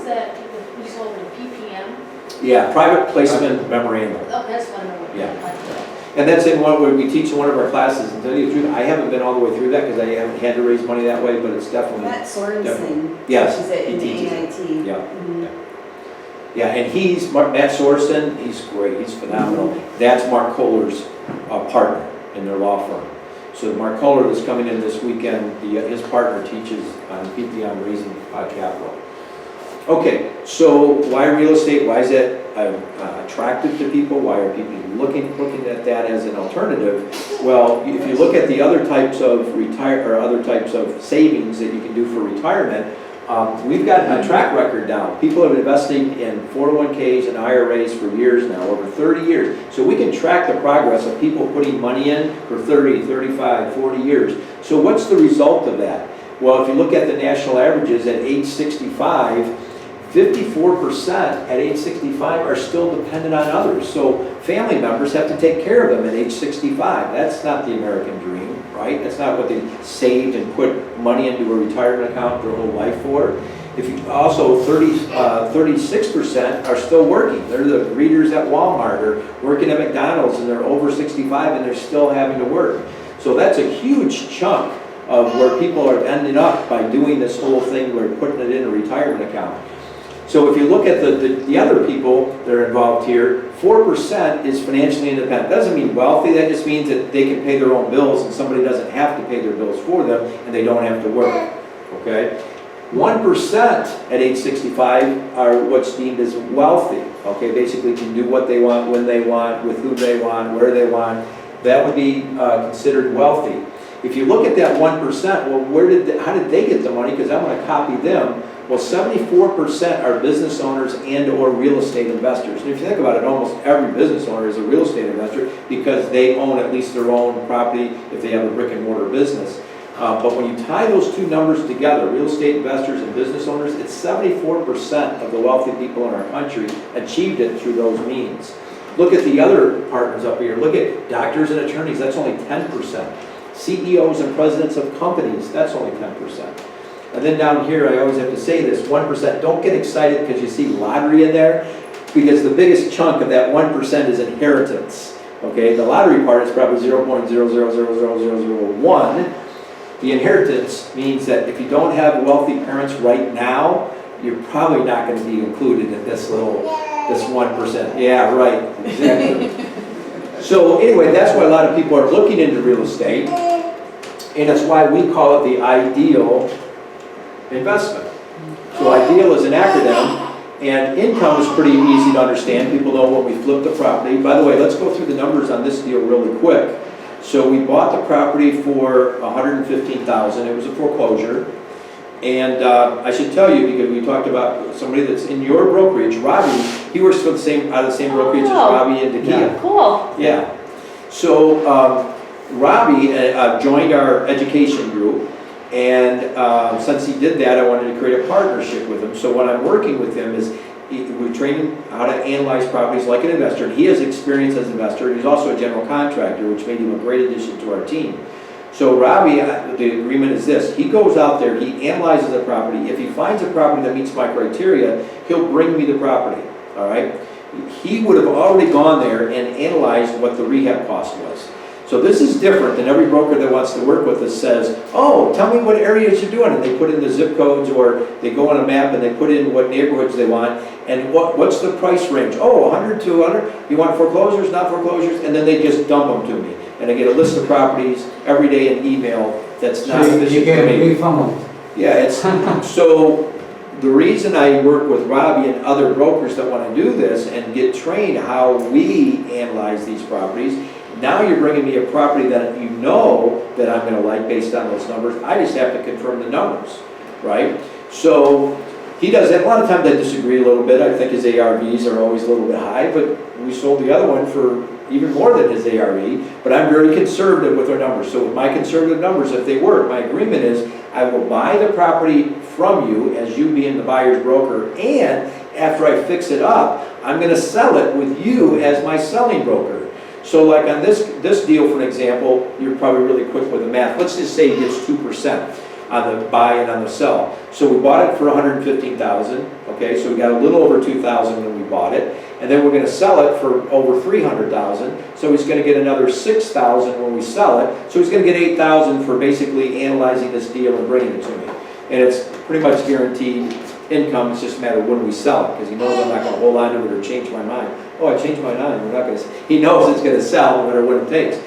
that, we sold in PPM? Yeah, private placement memorandum. Oh, that's what I know. Yeah. And that's in what we teach in one of our classes. And to tell you the truth, I haven't been all the way through that because I haven't had to raise money that way, but it's definitely. Matt Sorensen. Yes, She's at he in the teaches it. AIT. Yeah. Mhm. Yeah, and Matt Sorensen, he's great, he's phenomenal. That's Mark Kohler's partner in their law firm. So Mark Kohler that's coming in this weekend, his partner teaches on PPM raising capital. Okay, so why real estate? Why is it attractive to people? Why are people looking at that as an alternative? Well, if you look at the other types of other types of savings that you can do for retirement, we've got a track record now. People have invested in 401ks and IRAs for years now, over 30 years. So we can track the progress of people putting money in for 30, 35, 40 years. So what's the result of that? Well, if you look at the national averages at age 65, 54% at age 65 are still dependent on others. So family members have to take care of them at age 65. That's not the American dream, right? That's not what they saved and put money into a retirement account their whole life for. If you also 36% are still working. They're the greeters at Walmart or working at McDonald's and they're over 65 and they're still having to work. So that's a huge chunk of where people are ending up by doing this whole thing where putting it in a retirement account. So if you look at the other people that are involved here, 4% is financially independent. Doesn't mean wealthy, that just means that they can pay their own bills and somebody doesn't have to pay their bills for them and they don't have to work, okay? 1% at age 65 are what's deemed as wealthy, okay? Basically can do what they want, when they want, with whom they want, where they want. That would be considered wealthy. If you look at that 1%, well, how did they get the money? Because I'm going to copy them. Well, 74% are business owners and or real estate investors. And if you think about it, almost every business owner is a real estate investor because they own at least their own property if they have a brick and mortar business. But when you tie those two numbers together, real estate investors and business owners, it's 74% of the wealthy people in our country achieved it through those means. Look at the other partners up here. Look at doctors and attorneys, that's only 10%. CEOs and presidents of companies, that's only 10%. And then down here, I always have to say this, 1%, don't get excited because you see lottery in there, because the biggest chunk of that 1% is inheritance. Okay, the lottery part is probably 0.0000001. The inheritance means that if you don't have wealthy parents right now, you're probably not going to be included in this 1%. Yeah, right, exactly. So anyway, that's why a lot of people are looking into real estate, and that's why we call it the ideal investment. So ideal is an acronym, and income is pretty easy to understand. People know when we flip the property. By the way, let's go through the numbers on this deal really quick. So we bought the property for $115,000. It was a foreclosure. And I should tell you, because we talked about somebody that's in your brokerage, Robbie, he works for out of the same brokerage as Robbie and Dakia. Yeah. Cool. Yeah. So Robbie joined our education group, and since he did that, I wanted to create a partnership with him. So what I'm working with him is we're training how to analyze properties like an investor. And he has experience as an investor, and he's also a general contractor, which made him a great addition to our team. So Robbie, the agreement is this. He goes out there, he analyzes the property. If he finds a property that meets my criteria, he'll bring me the property, all right? He would have already gone there and analyzed what the rehab cost was. So this is different than every broker that wants to work with us says, oh, tell me what areas you're doing. And they put in the zip codes, or they go on a map and they put in what neighborhoods they want. And what's the price range? Oh, 100, 200. You want foreclosures, not foreclosures? And then they just dump them to me. And I get a list of properties every day in email that's not so you get for me. refunded. Yeah, it's so the reason I work with Robbie and other brokers that want to do this and get trained how we analyze these properties. Now you're bringing me a property that you know that I'm going to like based on those numbers. I just have to confirm the numbers, right? So he does that. A lot of times I disagree a little bit. I think his ARVs are always a little bit high, but we sold the other one for even more than his ARV. But I'm very conservative with our numbers. So with my conservative numbers, if they work, my agreement is I will buy the property from you as you being the buyer's broker, and after I fix it up, I'm going to sell it with you as my selling broker. So like on this deal, for an example, you're probably really quick with the math. Let's just say he gets 2% on the buy and on the sell. So we bought it for $115,000, Okay, so we got a little over 2,000 when we bought it, and then we're going to sell it for over 300,000. So he's going to get another 6,000 when we sell it. So he's going to get 8,000 for basically analyzing this deal and bringing it to me. And it's pretty much guaranteed income. It's just a matter of when we sell it, because he knows I'm not going to hold on to it or change my mind. Oh, I changed my mind. We're not going to. He knows it's going to sell no matter what it takes.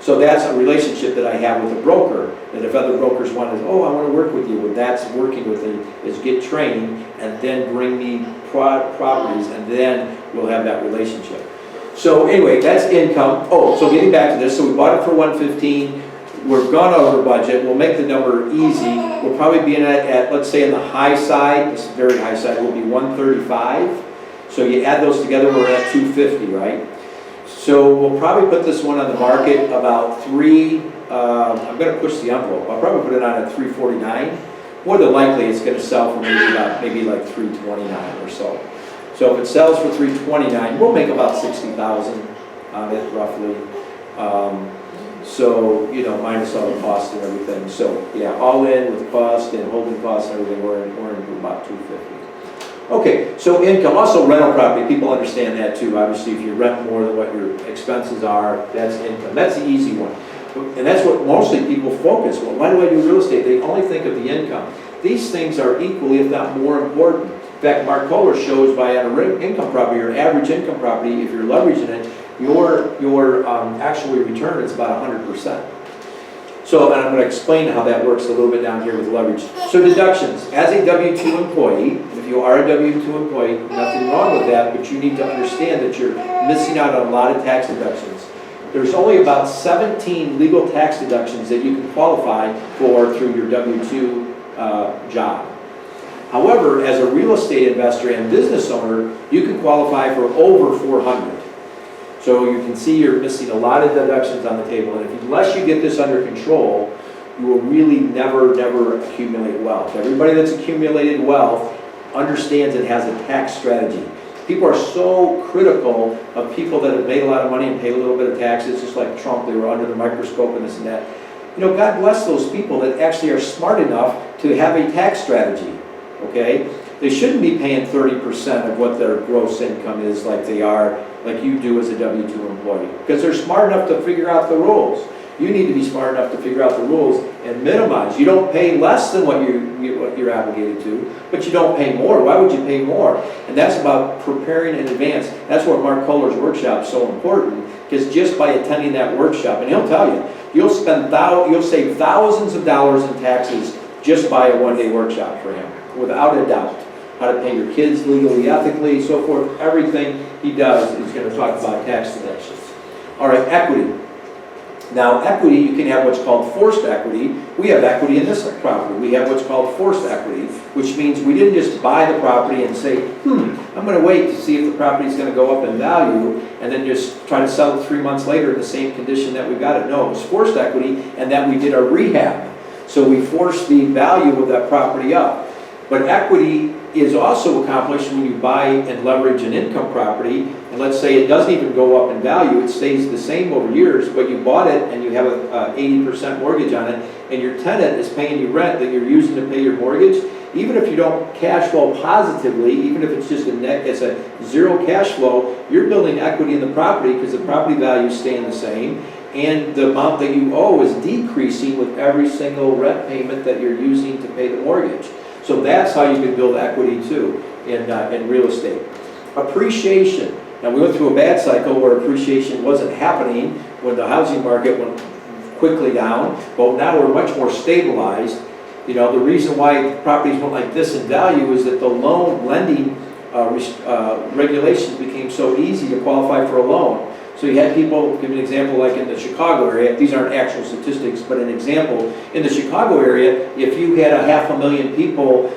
So that's a relationship that I have with a broker, that if other brokers want to, oh, I want to work with you, well, that's working with it, is get trained and then bring me properties, and then we'll have that relationship. So anyway, that's income. Oh, so getting back to this, so we bought it for 115. We've gone over budget. We'll make the number easy. We'll probably be in at let's say in the high side, this is very high side, will be 135. So you add those together, we're at 250, right? So we'll probably put this one on the market about I'm going to push the envelope. I'll probably put it on at 349. More than likely, it's going to sell for maybe like 329 or so. So if it sells for 329, we'll make about 60,000 on it roughly. So, you know, minus all the cost and everything. So yeah, all in with cost and holding costs and everything, we're in about 250. Okay, so income, also rental property, people understand that too. Obviously, if you rent more than what your expenses are, that's income. That's the easy one. And that's what mostly people focus. Well, why do I do real estate? They only think of the income. These things are equally, if not more important. In fact, Mark Kohler shows by an income property, your average income property, if you're leveraging it, your actual return is about 100%. So, and I'm going to explain how that works a little bit down here with leverage. So deductions, as a W-2 employee, if you are a W-2 employee, nothing wrong with that, but you need to understand that you're missing out on a lot of tax deductions. There's only about 17 legal tax deductions that you can qualify for through your W-2 job. However, as a real estate investor and business owner, you can qualify for over 400. So you can see you're missing a lot of deductions on the table, and unless you get this under control, you will really never accumulate wealth. Everybody that's accumulated wealth understands it has a tax strategy. People are so critical of people that have made a lot of money and paid a little bit of taxes, just like Trump, they were under the microscope and this and that. You know, God bless those people that actually are smart enough to have a tax strategy, okay? They shouldn't be paying 30% of what their gross income is like you do as a W-2 employee, because they're smart enough to figure out the rules. You need to be smart enough to figure out the rules and minimize. You don't pay less than what you're obligated to, but you don't pay more. Why would you pay more? And that's about preparing in advance. That's where Mark Kohler's workshop is so important, because just by attending that workshop, and he'll tell you, you'll save thousands of dollars in taxes just by a one-day workshop for him, without a doubt. How to pay your kids legally, ethically, so forth. Everything he does is going to talk about tax deductions. All right, equity. Now, equity, you can have what's called forced equity. We have equity in this property. We have what's called forced equity, which means we didn't just buy the property and say, I'm going to wait to see if the property is going to go up in value, and then just try to sell it 3 months later in the same condition that we got it. No, it was forced equity, and that we did a rehab. So we forced the value of that property up. But equity is also accomplished when you buy and leverage an income property, and let's say it doesn't even go up in value, it stays the same over years, but you bought it and you have a 80% mortgage on it, and your tenant is paying you rent that you're using to pay your mortgage. Even if you don't cash flow positively, even if it's just it's a zero cash flow, you're building equity in the property because the property value is staying the same, and the amount that you owe is decreasing with every single rent payment that you're using to pay the mortgage. So that's how you can build equity too in real estate. Appreciation. Now we went through a bad cycle where appreciation wasn't happening when the housing market went quickly down, but now we're much more stabilized. You know, the reason why properties went like this in value is that the lending regulations became so easy to qualify for a loan. So you had people, give an example, like in the Chicago area, these aren't actual statistics, but an example, in the Chicago area, if you had 500,000 people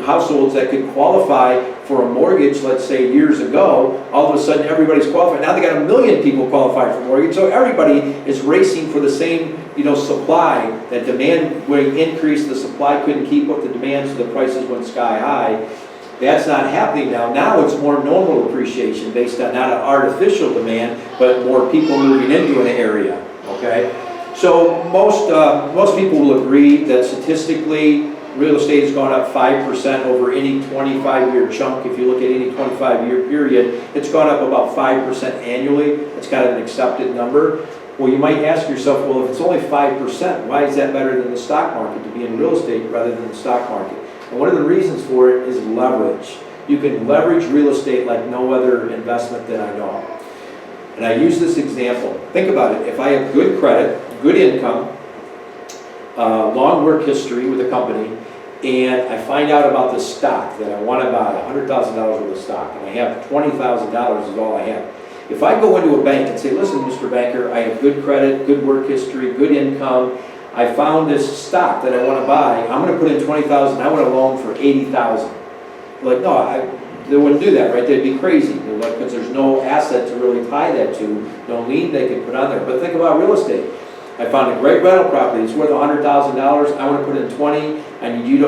households that could qualify for a mortgage, let's say years ago, all of a sudden everybody's qualified. Now they got 1 million people qualified for mortgage, so everybody is racing for the same, supply. That demand would increase, the supply couldn't keep up with the demand, so the prices went sky high. That's not happening now. Now it's more normal appreciation based on not an artificial demand, but more people moving into an area, okay? So most people will agree that statistically, real estate has gone up 5% over any 25-year chunk. If you look at any 25-year period, it's gone up about 5% annually. It's kind of an accepted number. Well, you might ask yourself, well, if it's only 5%, why is that better than the stock market to be in real estate rather than the stock market? And one of the reasons for it is leverage. You can leverage real estate like no other investment that I know. And I use this example. Think about it. If I have good credit, good income, long work history with a company, and I find out about the stock that I want to buy, $100,000 worth of stock, and I have $20,000 is all I have. If I go into a bank and say, listen, Mr. Banker, I have good credit, good work history, good income, I found this stock that I want to buy, I'm going to put in $20,000, I want a loan for $80,000. Like, no, they wouldn't do that, right? They'd be crazy. They're like, because there's no asset to really tie that to, no lien they could put on there. But think about real estate. I found a great rental property. It's worth $100,000. I want to put in 20. I need you to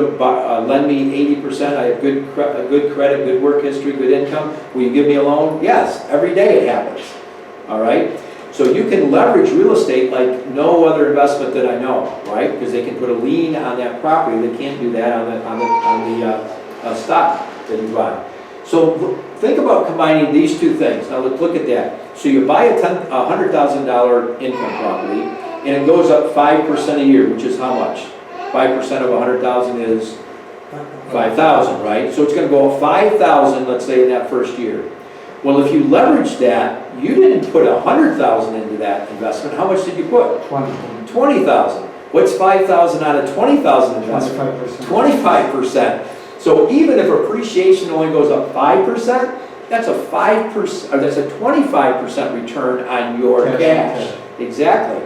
lend me 80%. I have good credit, good work history, good income. Will you give me a loan? Yes. Every day it happens. All right. So you can leverage real estate like no other investment that I know, right? Because they can put a lien on that property. They can't do that on the stock that you buy. So think about combining these two things. Now let's look at that. So you buy a $100,000 income property, and it goes up 5% a year, which is how much? 5% of 100,000 is 5,000, right? So it's going to go up 5,000, let's say, in that first year. Well, if you leverage that, you didn't put 100,000 into that investment. How much did you put? 20,000. What's 5,000 out of 20,000 investment? 25%. So even if appreciation only goes up 5%, that's a 5%, or that's a 25% return on your cash. Exactly.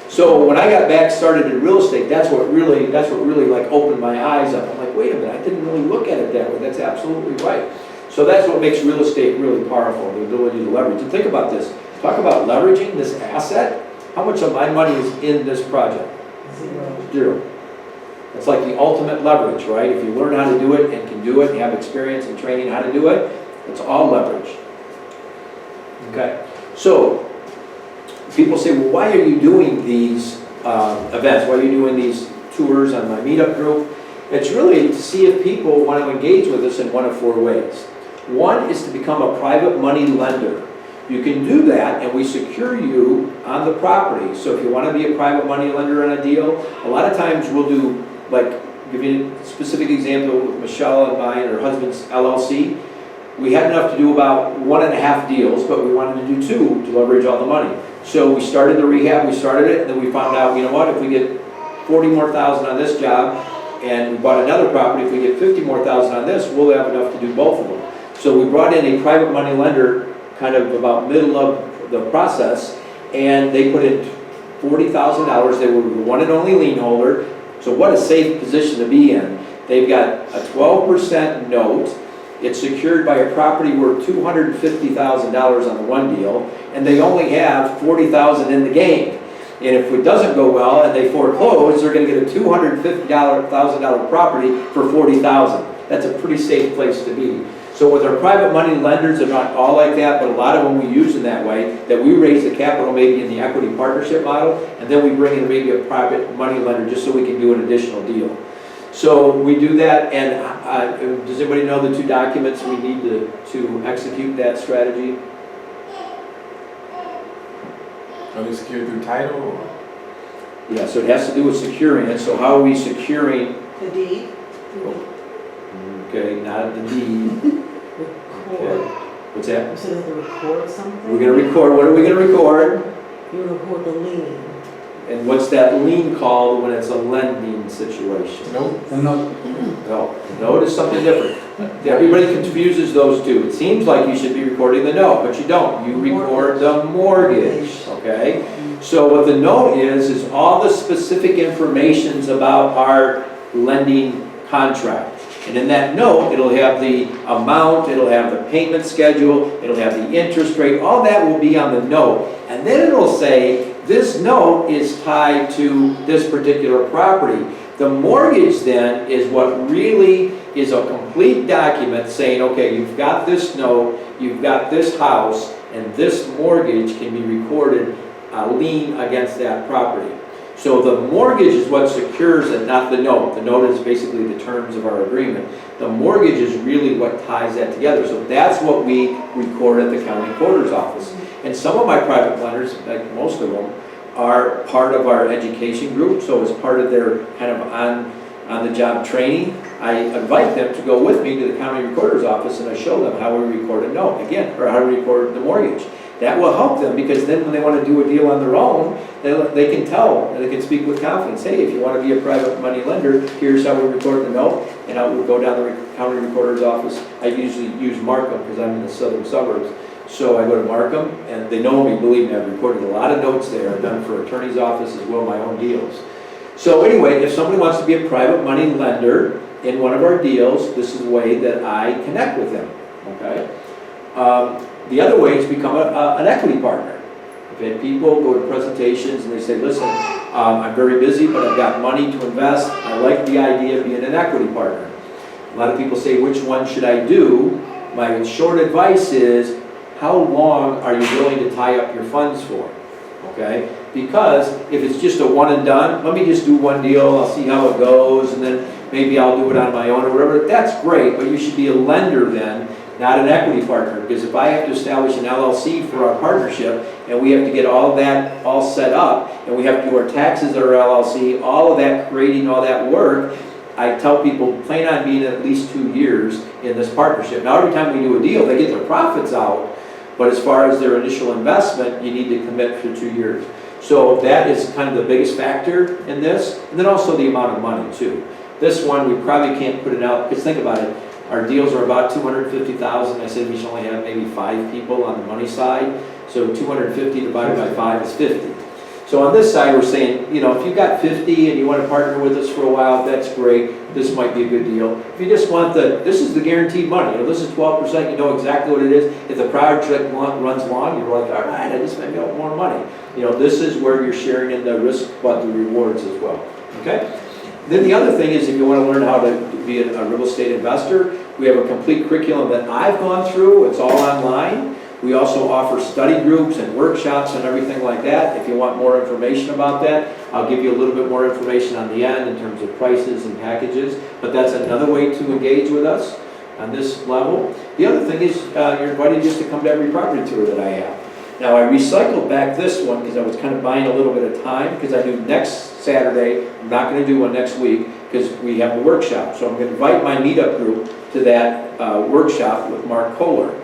So when I got back started in real estate, that's what really like opened my eyes up. I'm like, wait a minute, I didn't really look at it that way. That's absolutely right. So that's what makes real estate really powerful, the ability to leverage. And think about this. Talk about leveraging this asset. How much of my money is in this project? Zero. It's like the ultimate leverage, right? If you learn how to do it and can do it and have experience and training how to do it, it's all leverage. Okay? So, people say, well, why are you doing these events? Why are you doing these tours on my meetup group? It's really to see if people want to engage with us in one of four ways. One is to become a private money lender. You can do that, and we secure you on the property. So if you want to be a private money lender on a deal, a lot of times we'll do, like, give you a specific example with Michelle and mine, her husband's LLC. We had enough to do about 1.5 deals, but we wanted to do 2 to leverage all the money. So we started the rehab, we started it, and then we found out, you know what, if we get 40 more thousand on this job, and we bought another property, if we get 50 more thousand on this, we'll have enough to do both of them. So we brought in a private money lender kind of about middle of the process, and they put in $40,000. They were the one and only lien holder. So what a safe position to be in. They've got a 12% note. It's secured by a property worth $250,000 on the one deal, and they only have $40,000 in the game. And if it doesn't go well and they foreclose, they're going to get a $250,000 property for $40,000. That's a pretty safe place to be. So with our private money lenders, they're not all like that, but a lot of them we use in that way, that we raise the capital maybe in the equity partnership model, and then we bring in maybe a private money lender just so we can do an additional deal. So we do that, and does anybody know the 2 documents we need to execute that strategy? Are they secured through title? Or? Yeah, so it has to do with securing it. So how are we securing? The deed. Okay, not the deed. Okay. What's that? You said you have to record something? We're going to record. What are we going to record? You record the lien. And what's that lien called when it's a lending situation? Nope. No, note is something different. Everybody confuses those two. It seems like you should be recording the note, but you don't. You record the mortgage, okay? So what the note is all the specific informations about our lending contract. And in that note, it'll have the amount, it'll have the payment schedule, it'll have the interest rate, all that will be on the note. And then it'll say, this note is tied to this particular property. The mortgage then is what really is a complete document saying, okay, you've got this note, you've got this house, and this mortgage can be recorded a lien against that property. So the mortgage is what secures it, not the note. The note is basically the terms of our agreement. The mortgage is really what ties that together. So that's what we record at the county recorder's office. And some of my private lenders, like most of them, are part of our education group. So as part of their kind of on-the-job training, I invite them to go with me to the county recorder's office and I show them how we record a note, again, or how we record the mortgage. That will help them because then when they want to do a deal on their own, they can tell, and they can speak with confidence, hey, if you want to be a private money lender, here's how we record the note, and I will go down to the county recorder's office. I usually use Markham because I'm in the southern suburbs. So I go to Markham, and they know me, believe me, I've recorded a lot of notes there. I've done for attorney's office as well, my own deals. So anyway, if somebody wants to be a private money lender in one of our deals, this is the way that I connect with them, okay? The other way is become an equity partner. I've had people go to presentations and they say, listen, I'm very busy, but I've got money to invest. I like the idea of being an equity partner. A lot of people say, which one should I do? My short advice is, how long are you willing to tie up your funds for? Okay? Because if it's just a one and done, let me just do one deal, I'll see how it goes, and then maybe I'll do it on my own or whatever. That's great, but you should be a lender then, not an equity partner. Because if I have to establish an LLC for our partnership, and we have to get all that all set up, and we have to do our taxes at our LLC, all of that, creating all that work, I tell people, plan on being at least 2 years in this partnership. Now, every time we do a deal, they get their profits out, but as far as their initial investment, you need to commit for 2 years. So that is kind of the biggest factor in this, and then also the amount of money too. This one, we probably can't put it out, because think about it, our deals are about $250,000. I said we should only have maybe 5 people on the money side, so 250 divided by 5 is 50. So on this side, we're saying, you know, if you've got 50 and you want to partner with us for a while, that's great. This might be a good deal. If you just want this is the guaranteed money. You know, this is 12%. You know exactly what it is. If the project runs long, you're like, all right, I just made more money. You know, this is where you're sharing in the risk, but the rewards as well. Okay. Then the other thing is, if you want to learn how to be a real estate investor, we have a complete curriculum that I've gone through. It's all online. We also offer study groups and workshops and everything like that. If you want more information about that, I'll give you a little bit more information on the end in terms of prices and packages. But that's another way to engage with us on this level. The other thing is you're invited just to come to every property tour that I have. Now, I recycled back this one because I was kind of buying a little bit of time because I knew next Saturday, I'm not going to do one next week because we have a workshop. So I'm going to invite my meetup group to that workshop with Mark Kohler.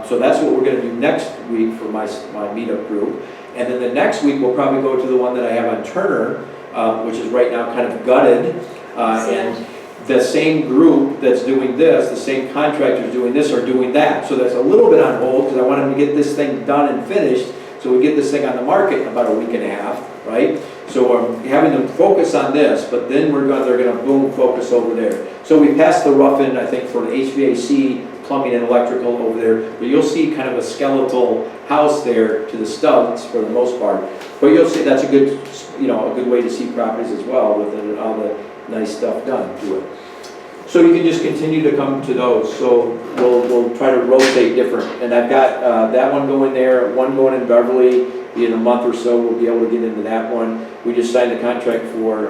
So that's what we're going to do next week for my meetup group. And then the next week, we'll probably go to the one that I have on Turner, which is right now kind of gutted. And the same group that's doing this, the same contractors doing this are doing that. So that's a little bit on hold because I want them to get this thing done and finished so we get this thing on the market in about a week and a half, right? So I'm having them focus on this, but then they're going to boom, focus over there. So we passed the rough-in, I think, for the HVAC, plumbing and electrical over there, but you'll see kind of a skeletal house there to the studs for the most part. But you'll see that's a good, you know, a good way to see properties as well with all the nice stuff done to it. So you can just continue to come to those. So we'll try to rotate different. And I've got that one going there, one going in Beverly. In a month or so, we'll be able to get into that one. We just signed a contract for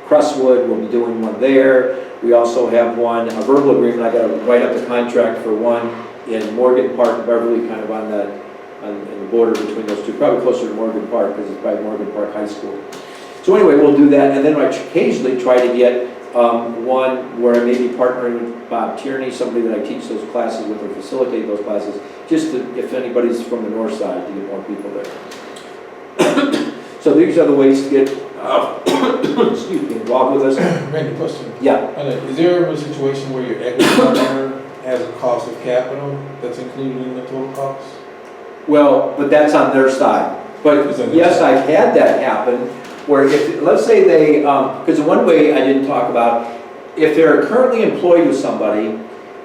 Crestwood. We'll be doing one there. We also have one, a verbal agreement. I got to write up the contract for one in Morgan Park, Beverly, kind of on the border between those two. Probably closer to Morgan Park because it's by Morgan Park High School. So anyway, we'll do that. And then I occasionally try to get one where I may be partnering with Bob Tierney, somebody that I teach those classes with or facilitate those classes, just to, if anybody's from the north side, to get more people there. So these are the ways to get, excuse me, involved with us. Randy, question. Yeah. Is there ever a situation where your equity partner has a cost of capital that's included in the total cost? Well, but that's on their side. But yes, I've had that happen. Where if, let's say they, because one way I didn't talk about, if they're currently employed with somebody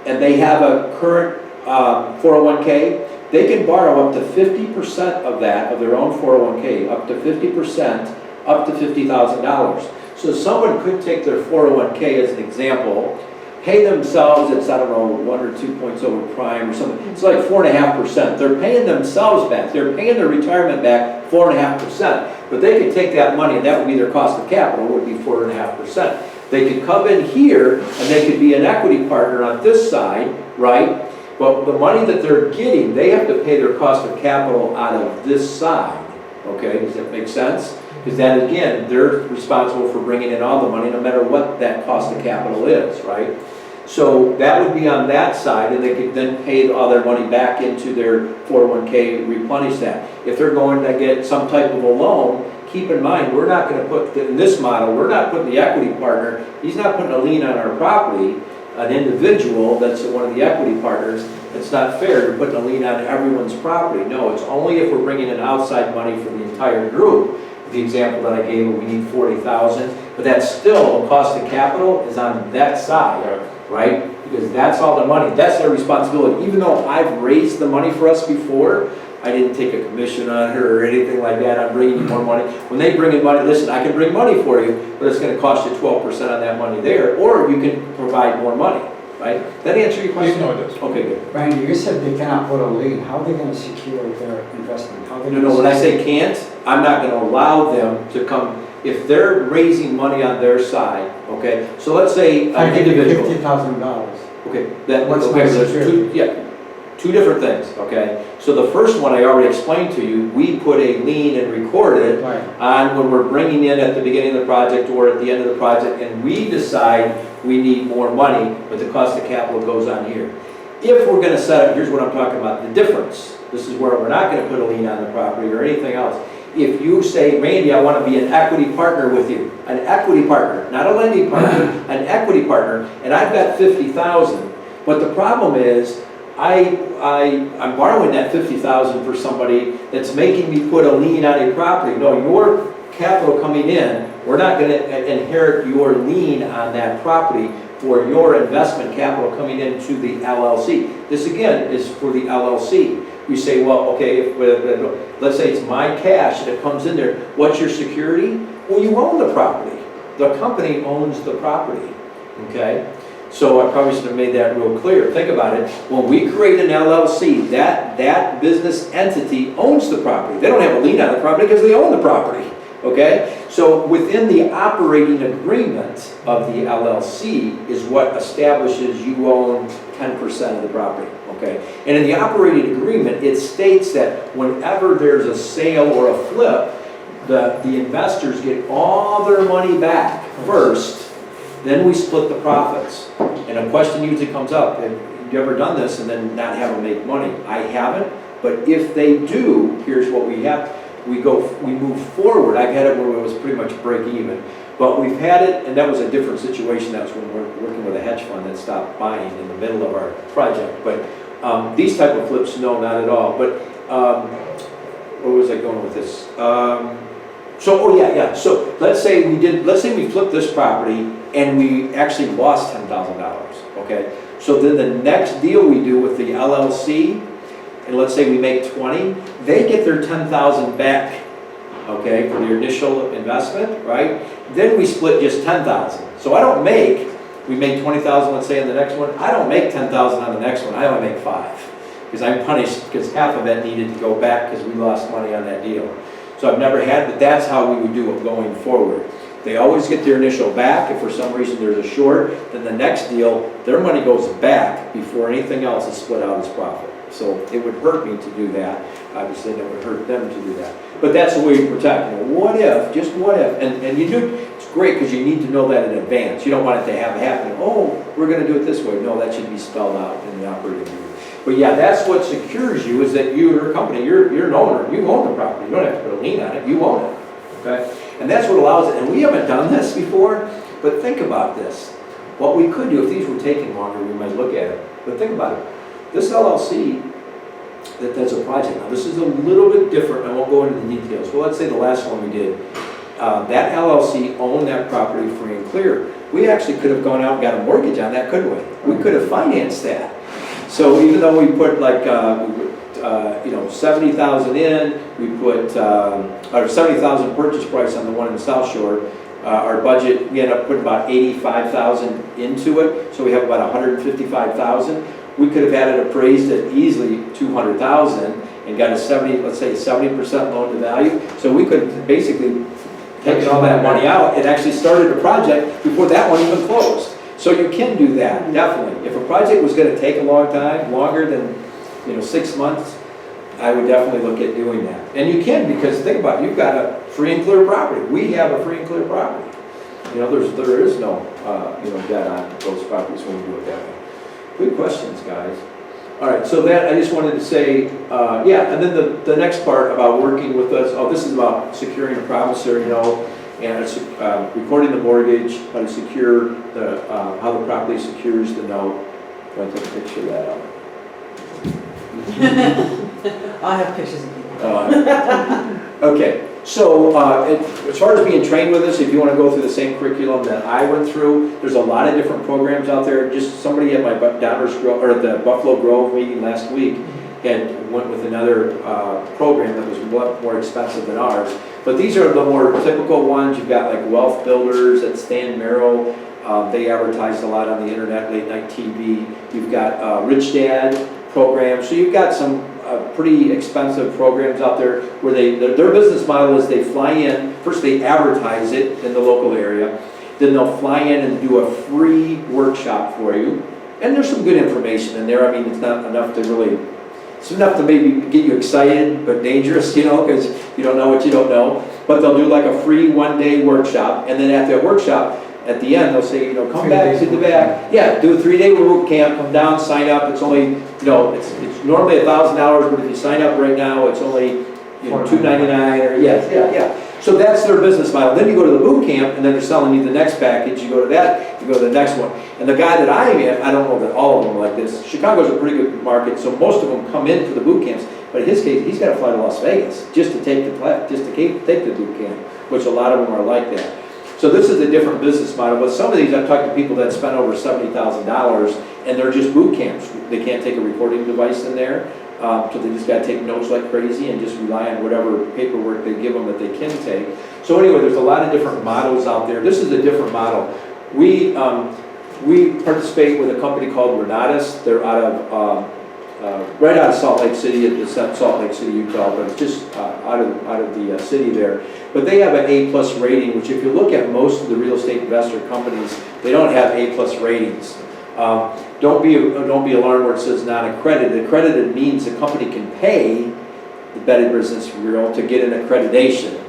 and they have a current 401k, they can borrow up to 50% of that, of their own 401k, up to 50%, up to $50,000. So someone could take their 401k as an example, pay themselves, it's, I don't know, 1 or 2 points over prime or something. It's like 4.5%. They're paying themselves back. They're paying their retirement back 4.5%. But they could take that money, and that would be their cost of capital, would be 4.5%. They could come in here, and they could be an equity partner on this side, right? But the money that they're getting, they have to pay their cost of capital out of this side, okay? Does that make sense? Because then again, they're responsible for bringing in all the money, no matter what that cost of capital is, right? So that would be on that side, and they could then pay all their money back into their 401k, replenish that. If they're going to get some type of a loan, keep in mind, we're not going to put, in this model, we're not putting the equity partner, he's not putting a lien on our property, an individual that's one of the equity partners. It's not fair to put a lien on everyone's property. No, it's only if we're bringing in outside money for the entire group. The example that I gave, we need 40,000, but that's still, cost of capital is on that side, right? Because that's all the money, that's their responsibility. Even though I've raised the money for us before, I didn't take a commission on her or anything like that. I'm bringing you more money. When they bring in money, listen, I can bring money for you, but it's going to cost you 12% on that money there, or you can provide more money, right? That answer your question? No, it does. Okay, good. Randy, you said they cannot put a lien. How are they going to secure their investment? How are they No, gonna when I secure- say can't, I'm not going to allow them to come, if they're raising money on their side, okay? So let's say If I an give you individual. $50,000. Okay, that, What's okay, my there's security? two different things, okay? So the first one I already explained to you, we put a lien and record it Right. on when we're bringing in at the beginning of the project or at the end of the project, and we decide we need more money, but the cost of capital goes on here. If we're gonna set up, here's what I'm talking about, the difference. This is where we're not gonna put a lien on the property or anything else. If you say, Randy, I wanna be an equity partner with you, an equity partner, not a lending partner, an equity partner, and I've got 50,000, but the problem is, I'm borrowing that 50,000 for somebody that's making me put a lien on a property. No, your capital coming in, we're not gonna inherit your lien on that property for your investment capital coming into the LLC. This again is for the LLC. You say, well, okay, let's say it's my cash that comes in there, what's your security? Well, you own the property. The company owns the property, okay? So I probably should have made that real clear. Think about it. When we create an LLC, that business entity owns the property. They don't have a lien on the property because they own the property, okay? So within the operating agreement of the LLC is what establishes you own 10% of the property, okay? And in the operating agreement, it states that whenever there's a sale or a flip, the investors get all their money back first, then we split the profits. And a question usually comes up, have you ever done this and then not have them make money? I haven't, but if they do, here's what we have. We move forward. I've had it where it was pretty much break even. But we've had it, and that was a different situation. That was when we were working with a hedge fund that stopped buying in the middle of our project. But these type of flips, no, not at all. But where was I going with this? So let's say we flipped this property and we actually lost $10,000, okay? So then the next deal we do with the LLC, and let's say we make 20, they get their 10,000 back, okay, for their initial investment, right? Then we split just 10,000. So we make 20,000, let's say, on the next one. I don't make 10,000 on the next one. I only make 5 because I'm punished because half of that needed to go back because we lost money on that deal. So I've never had, but that's how we would do it going forward. They always get their initial back. If for some reason there's a short, then the next deal, their money goes back before anything else is split out as profit. So it would hurt me to do that. Obviously, it would hurt them to do that. But that's the way you protect. You know, what if, just what if, and you do, it's great because you need to know that in advance. You don't want it to have happen. Oh, we're going to do it this way. No, that should be spelled out in the operating agreement. But yeah, that's what secures you, is that you're a company, you're an owner, you own the property. You don't have to put a lien on it, you own it, okay? And that's what allows it, and we haven't done this before, but think about this. What we could do, if these were taking longer, we might look at it, but think about it. This LLC, that's a project. Now, this is a little bit different, I won't go into the details. Well, let's say the last one we did, that LLC owned that property free and clear. We actually could have gone out and got a mortgage on that, couldn't we? We could have financed that. So even though we put like, 70,000 in, we put, or 70,000 purchase price on the one in the South Shore, our budget, we ended up putting about 85,000 into it, so we have about 155,000. We could have had it appraised at easily 200,000, and got a 70, let's say 70% loan to value. So we could basically take all that money out and actually started a project before that one even closed. So you can do that, definitely. If a project was gonna take a long time, longer than, 6 months, I would definitely look at doing that. And you can, because think about it, you've got a free and clear property. We have a free and clear property. There is no, debt on those properties when we do it that way. Good questions, guys. All right, so that, I just wanted to say, and then the next part about working with us, this is about securing a promissory note, and it's recording the mortgage, how to secure how the property secures the note. I'll take a picture of that out. I have pictures of people. Okay, so as far as being trained with us, if you want to go through the same curriculum that I went through, there's a lot of different programs out there. Just somebody at my Downers Grove, or the Buffalo Grove meeting last week had went with another program that was a lot more expensive than ours. But these are the more typical ones. You've got like Wealth Builders at Stan Merrill. They advertised a lot on the internet, late night TV. You've got Rich Dad programs. So you've got some pretty expensive programs out there where their business model is they fly in, first they advertise it in the local area, then they'll fly in and do a free workshop for you. And there's some good information in there. I mean, it's not enough to really, it's enough to maybe get you excited, but dangerous, because you don't know what you don't know. But they'll do like a free one-day workshop, and then at that workshop, at the end, they'll say, come back to the back. Yeah, do a 3-day boot camp, come down, sign up. It's only, it's normally $1,000, but if you sign up right now, it's only, $299 or, yeah. So that's their business model. Then you go to the boot camp, and then they're selling you the next package. You go to that, you go to the next one. And the guy that I am at, I don't know that all of them are like this. Chicago's a pretty good market, so most of them come in for the boot camps. But in his case, he's got to fly to Las Vegas just to take the boot camp, which a lot of them are like that. So this is a different business model, but some of these, I've talked to people that spend over $70,000 and they're just boot camps. They can't take a recording device in there, so they just got to take notes like crazy and just rely on whatever paperwork they give them that they can take. So anyway, there's a lot of different models out there. This is a different model. We participate with a company called Renatus. They're out of right out of Salt Lake City, Salt Lake City, Utah, but it's just out of the city there. But they have an A+ rating, which if you look at most of the real estate investor companies, they don't have A+ ratings. Don't be alarmed where it says non-accredited. Accredited means the company can pay the Better Business Bureau to get an accreditation.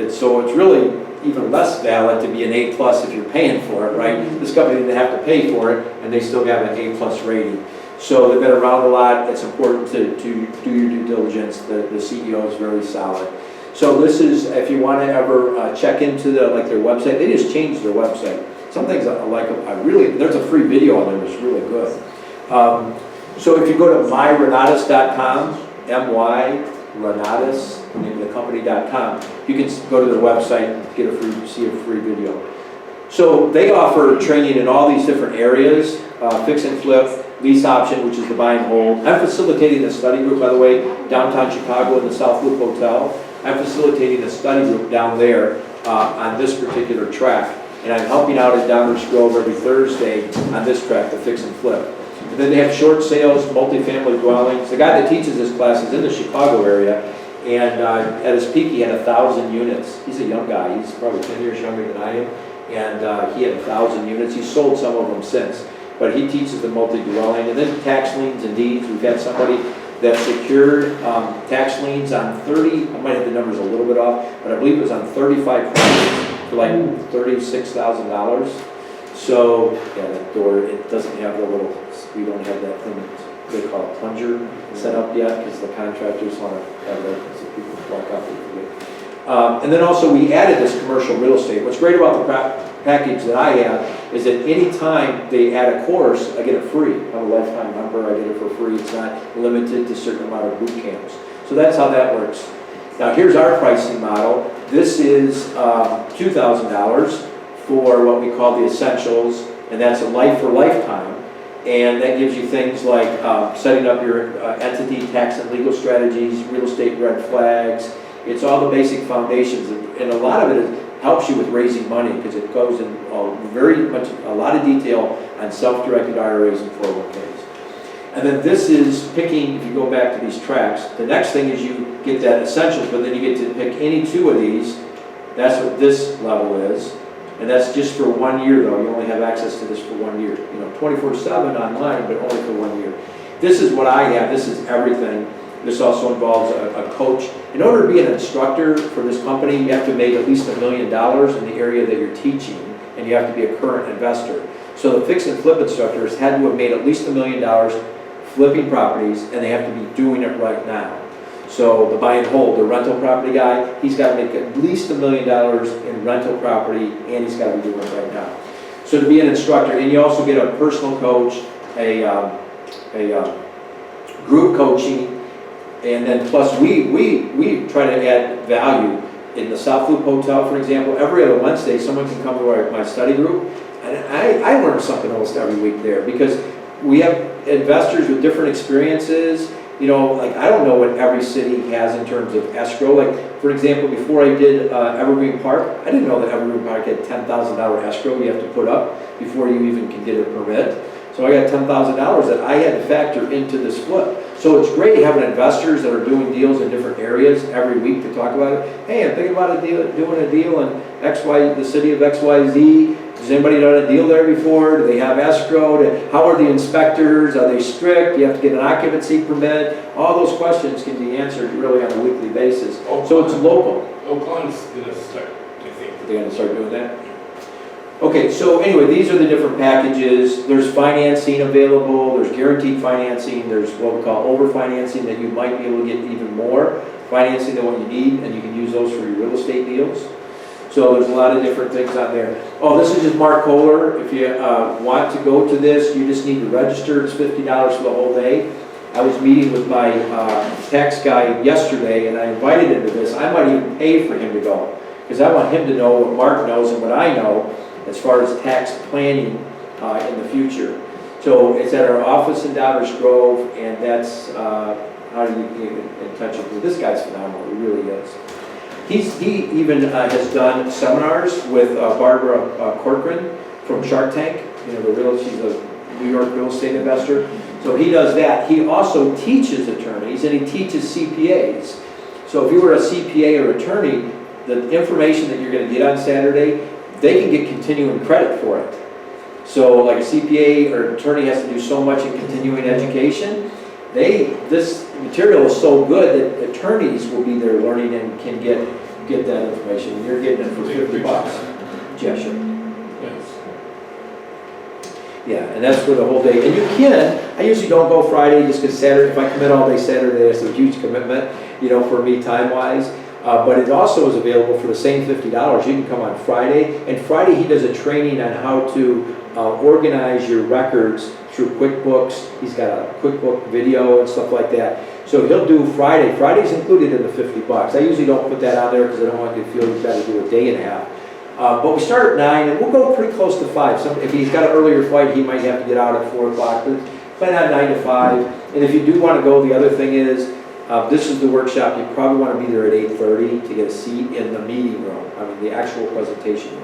So it's really even less valid to be an A+ if you're paying for it, right? This company didn't have to pay for it, and they still have an A+ rating. So they've been around a lot. It's important to do your due diligence. The CEO is very solid. So this is, if you want to ever check into their website, they just changed their website. Some things there's a free video on there that's really good. So if you go to myrenatus.com, myrenatus, name of the company.com, you can go to their website and see a free video. So they offer training in all these different areas, fix and flip, lease option, which is the buy and hold. I'm facilitating a study group, by the way, downtown Chicago in the South Loop Hotel. I'm facilitating a study group down there on this particular track. And I'm helping out at Downers Grove every Thursday on this track, the fix and flip. And then they have short sales, multifamily dwellings. The guy that teaches this class is in the Chicago area. And at his peak, he had 1,000 units. He's a young guy. He's probably 10 years younger than I am. And he had 1,000 units. He's sold some of them since. But he teaches the multi-dwelling. And then tax liens and deeds. We've had somebody that secured tax liens on 30, I might have the numbers a little bit off, but I believe it was on 35 properties for like $36,000. So, yeah, that door, it doesn't have the little, we don't have that thing they call it plunger set up yet, because the contractors want to have that so people walk out there. And then also we added this commercial real estate. What's great about the package that I have is that any time they add a course, I get it free. I'm a lifetime member, I get it for free. It's not limited to a certain amount of boot camps. So that's how that works. Now here's our pricing model. This is $2,000 for what we call the essentials, and that's a life for lifetime. And that gives you things like setting up your entity, tax and legal strategies, real estate red flags. It's all the basic foundations, and a lot of it helps you with raising money because it goes in a lot of detail on self-directed IRAs and 401ks. And then this is picking, if you go back to these tracks, the next thing is you get that essentials, but then you get to pick any two of these. That's what this level is. And that's just for 1 year though. You only have access to this for 1 year. 24/7 online, but only for 1 year. This is what I have. This is everything. This also involves a coach. In order to be an instructor for this company, you have to make at least $1 million in the area that you're teaching, and you have to be a current investor. So the fix and flip instructors had to have made at least $1 million flipping properties, and they have to be doing it right now. So the buy and hold, the rental property guy, he's got to make at least $1 million in rental property, and he's got to be doing it right now. So to be an instructor, and you also get a personal coach, a group coaching, and then plus we try to add value. In the South Loop Hotel, for example, every other Wednesday, someone can come to my study group, and I learn something else every week there, because we have investors with different experiences. Like I don't know what every city has in terms of escrow. Like, for example, before I did Evergreen Park, I didn't know that Evergreen Park had $10,000 escrow you have to put up before you even can get a permit. So I got $10,000 that I had to factor into this flip. So it's great having investors that are doing deals in different areas every week to talk about it. Hey, I'm thinking about doing a deal in the city of XYZ. Has anybody done a deal there before? Do they have escrow? How are the inspectors? Are they strict? Do you have to get an occupancy permit? All those questions can be answered really on a weekly basis. So it's local. Oakland's gonna start, I think. They're gonna start doing that? Okay, so anyway, these are the different packages. There's financing available, there's guaranteed financing, there's what we call over-financing that you might be able to get even more financing than what you need, and you can use those for your real estate deals. So there's a lot of different things on there. Oh, this is just Mark Kohler. If you want to go to this, you just need to register. It's $50 for the whole day. I was meeting with my tax guy yesterday, and I invited him to this. I might even pay for him to go, because I want him to know what Mark knows and what I know as far as tax planning in the future. So it's at our office in Dobbers Grove, and that's how do you get in touch with him? This guy's phenomenal. He really is. He even has done seminars with Barbara Corcoran from Shark Tank. She's a New York real estate investor. So he does that. He also teaches attorneys, and he teaches CPAs. So if you were a CPA or attorney, the information that you're going to get on Saturday, they can get continuing credit for it. So like a CPA or attorney has to do so much in continuing education. This material is so good that attorneys will be there learning and can get that information. And you're getting it for $50. Yeah, sure. Yes. Yeah, and that's for the whole day. And you can, I usually don't go Friday just because Saturday, if I commit all day Saturday, that's a huge commitment, for me time-wise. But it also is available for the same $50. You can come on Friday. And Friday he does a training on how to organize your records through QuickBooks. He's got a QuickBook video and stuff like that. So he'll do Friday. Friday's included in the $50. I usually don't put that on there because I don't want you to feel you've got to do a day and a half. But we start at 9 and we'll go pretty close to 5. If he's got an earlier flight, he might have to get out at 4 o'clock. But plan on 9 to 5. And if you do want to go, the other thing is, this is the workshop. You probably want to be there at 8:30 to get a seat in the meeting room, the actual presentation room.